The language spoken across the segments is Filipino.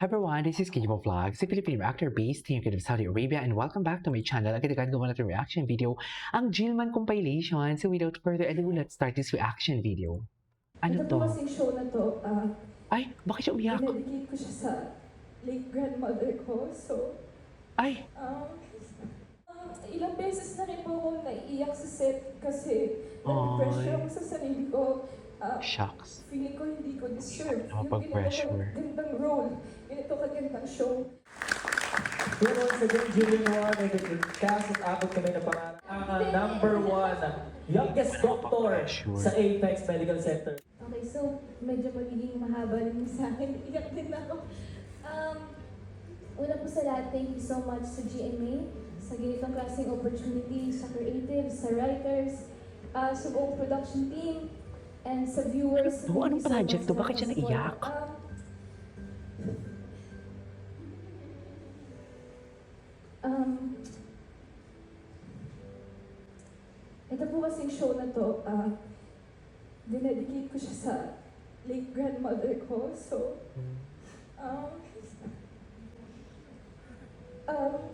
Hi everyone, this is Kijibo Vlogs, a Filipino actor based here in Saudi Arabia, and welcome back to my channel. Agad-agad gawa natin reaction video, ang Jillman compilation. So without further ado, let's start this reaction video. Ano Ito po to? kasing show na to, Ay, bakit siya umiyak? dinedicate ko siya sa late grandmother ko. So, Ay, ilang beses na rin po ako naiiyak sa set kasi na-pressure ako sa sarili ko. shucks. Feeling ko hindi ko deserve yung Nakapag-pressure. gandang role, ganito kagandang show. Yun once again, Jillian Ward and the cast at abot kami na pangarap. Ang number one, youngest doctor sa Apex Medical Center. Okay, so medyo magiging mahaba rin sa akin. Iyak din ako. Una po sa lahat, thank you so much sa GMA, sa ganitong klaseng opportunity, sa creatives, sa writers, sa buong production team, and sa viewers. Ano to? Anong project to? Bakit siya naiyak? Ito po kasing show na to, dinedicate ko siya sa late grandmother ko. So,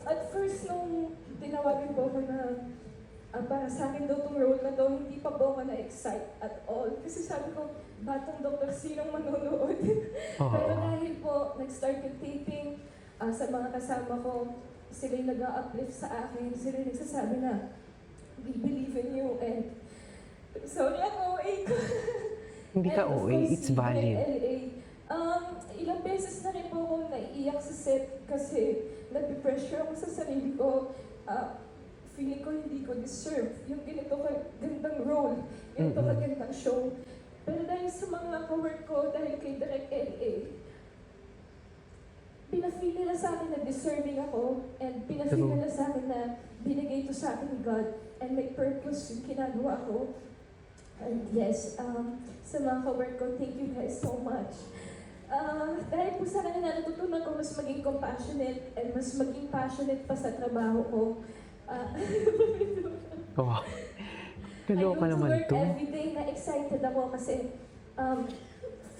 at first nung tinawagan po ako na para sa akin daw itong role na to, hindi pa po ako na-excite at all. Kasi sabi ko, batang doktor, sinong manonood? Pero dahil po, nag-start yung taping, sa mga kasama ko, sila yung nag-uplift sa akin, sila yung nagsasabi na, we believe in you, and sorry ako, OA ko. Hindi ka And of OA, course, it's si valid. LA. Ilang beses na rin po ako naiiyak sa set kasi nag-pressure ako sa sarili ko. Feeling ko hindi ko deserve yung ganito kagandang role, ganito kagandang show. Pero dahil sa mga ka-work ko, dahil kay Direk LA, pinafeel nila sa akin na deserving ako, and pinafeel nila sa akin na binigay ito sa akin ni God, and may purpose yung ginagawa ko. And yes, sa mga ka-work ko, thank you guys so much. Dahil po sa kanila natutunan ko mas maging compassionate and mas maging passionate pa sa trabaho ko. Wow. Kaloka naman to. Everyday na excited ako kasi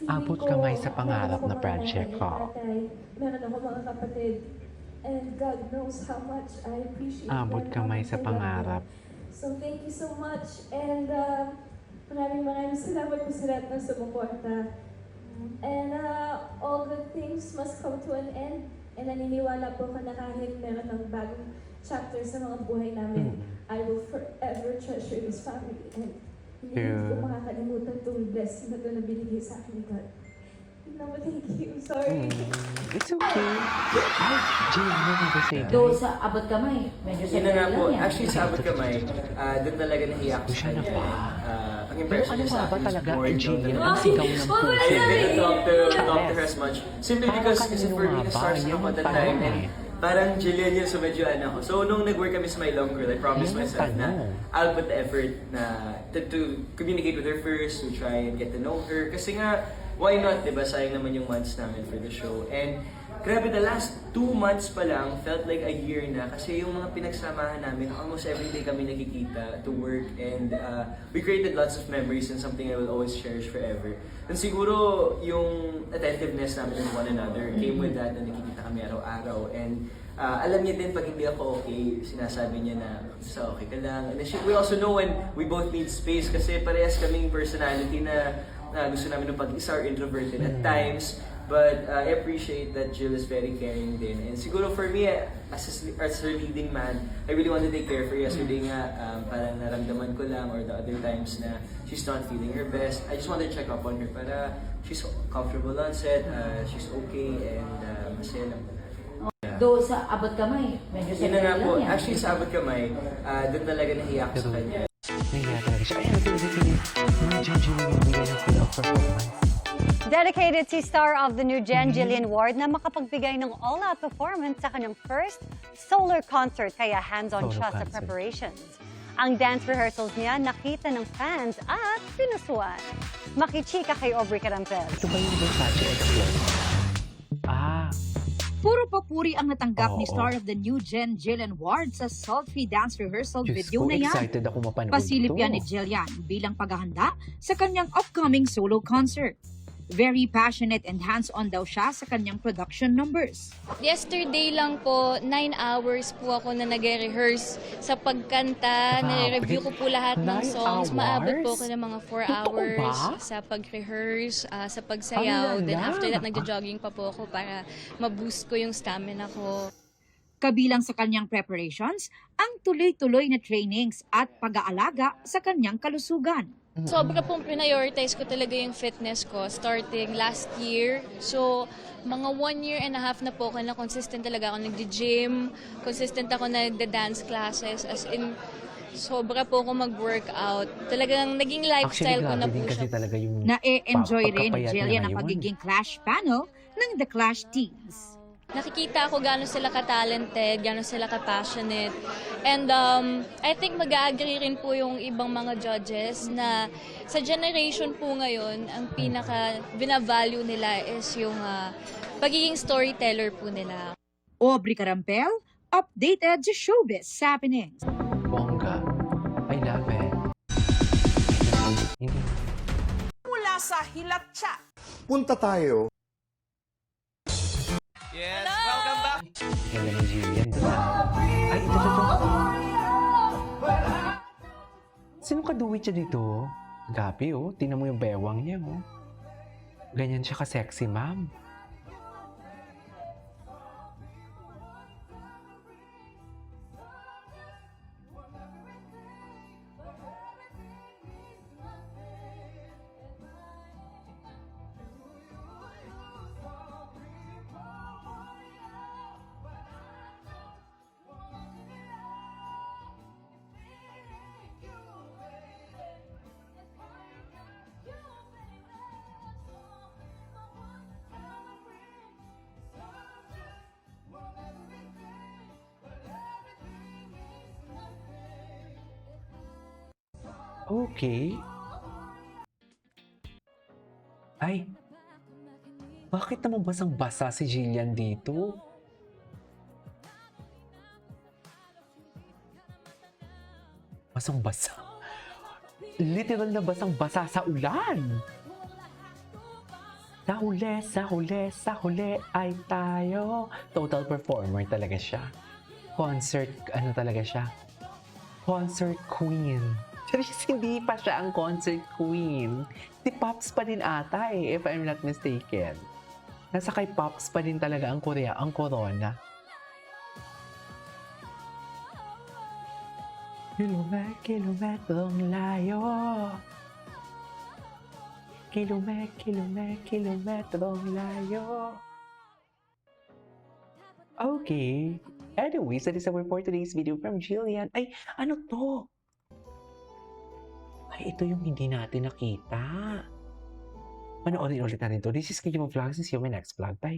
Abot kamay sa pangarap na project ko. Meron ako mga kapatid. And God knows how much I appreciate Abot them, kamay how sa much I love pangarap. them. So thank you so much. And maraming salamat po sa lahat ng sumuporta. And all good things must come to an end. And naniniwala po ko na kahit meron ng bagong chapter sa mga buhay namin, I will forever treasure this family. And hindi ko makakalimutan itong blessing na ito na binigay sa akin ni God. No, thank you. Sorry. It's okay. Ay, Jill, ano ba say that? Do sa abot kamay, medyo Yun na nga po. lang yan. Actually, sa abot kamay, doon talaga nahiyak ko Siya na pa. Ang impression Ano niya sa nga ba akin talaga, more Jill? than Ang sigaw ng puso. I didn't talk to her as much. Simply Parang because kanino for me, nga ba? na-stars Yan ako at ang the tanong time. And eh. parang Jillian yun, so medyo ano ko. So nung nag-work kami sa My Long Girl, I promised Yan ang myself na tanong. I'll put the effort na to communicate with her first, to try and get to know her. Kasi nga, why not, diba? Sayang naman yung months namin for the show. And grabe, the last 2 months pa lang felt like a year na kasi yung mga pinagsamahan namin, almost every day kami nakikita to work, and we created lots of memories and something I will always cherish forever. And siguro yung attentiveness namin with one another came with that, na nakikita kami araw-araw. And alam niya din pag hindi ako okay, sinasabi niya na sa okay ka lang. And we also know when we both need space kasi parehas kaming personality na gusto namin ng pag-isa or introverted at times. But I appreciate that Jill is very caring din. And siguro for me, as her leading man, I really want to take care of her. Yesterday nga, parang naramdaman ko lang, or the other times na she's not feeling her best. I just want to check up on her para she's comfortable on set, she's okay, and masaya lang. Do sa abot kamay, medyo Yun na nga lang po. yan. Actually, sa abot kamay, doon talaga nahiyak ko sa kanya. Nahiya talaga siya. Ay, ano tuloy-tuloy. Yung Jill yung bigay ng full of performance. Dedicated si star of the new Gen, Jillian Ward, na makapagbigay ng all-out performance sa kanyang first solar concert, kaya hands-on Solo siya sa concert. preparations. Ang dance rehearsals niya nakita ng fans at pinusuan. Makichika kay Aubrey Carampel. Ito ba yung Versace Explore? Puro papuri ang natanggap ni Oo. star of the new Gen, Jillian Ward sa sultry dance rehearsal Diyos video ko, na yan. excited ako mapanood Pasilip to. yan ni Jillian bilang paghahanda sa kanyang upcoming solo concert. Very passionate and hands-on daw siya sa kanyang production numbers. Yesterday lang po, 9 hours po ako na nag-rehearse sa pagkanta. Nire-review ko po lahat ng 9 songs. Maabot po hours? ako ng mga 4 Totoo hours ba? sa pag-rehearse, sa pagsayaw. Ang Then lala. after that, nagja-jogging pa po ako para ma-boost ko yung stamina ko. Kabilang sa kanyang preparations, ang tuloy-tuloy na trainings at pag-aalaga sa kanyang kalusugan. Sobra pong prioritize ko talaga yung fitness ko starting last year. So, mga 1 year and a half na po ako na consistent talaga ako nagdi-gym, consistent ako na nagda-dance classes, as in, sobra po ako mag-workout. Talagang naging lifestyle ko na po siya. talaga yung Na-enjoy rin ni pagkapayat niya Jillian ang ngayon. pagiging Clash panel ng The Clash Teens. Nakikita ko gano'n sila ka-talented, gano'n sila ka-passionate. And I think mag-agree rin po yung ibang mga judges na sa generation po ngayon, ang pinaka binavalue nila is yung pagiging storyteller po nila. Aubrey Carampel, updated sa showbiz happenings. Bongga. I love it. Hindi. Mula sa Hilatsa. Punta tayo. Yes, welcome back. Ganda ni Jillian, diba? Ay, ito. Sino kaduwit siya dito? Gabi, oh. Tingnan mo yung bewang niya, oh. Ganyan siya ka-sexy, ma'am. Okay. Ay, bakit naman basang-basa si Jillian dito? Basang-basa? Literal na basang-basa sa ulan! Sa huli ay tayo. Total performer talaga siya. Concert, ano talaga siya? Concert queen. Charis, hindi pa siya ang concert queen. Si Pops pa din ata if I'm not mistaken. Nasa kay Pops pa din talaga ang Korea, ang corona. Kilometrong layo. Kilometrong layo. Okay. Anyways, that is our for today's video from Jillian. Ay, ano to? Ay, ito yung hindi natin nakita. Panoorin ulit natin to. This is Kiki Vlogs and see you in my next vlog. Bye!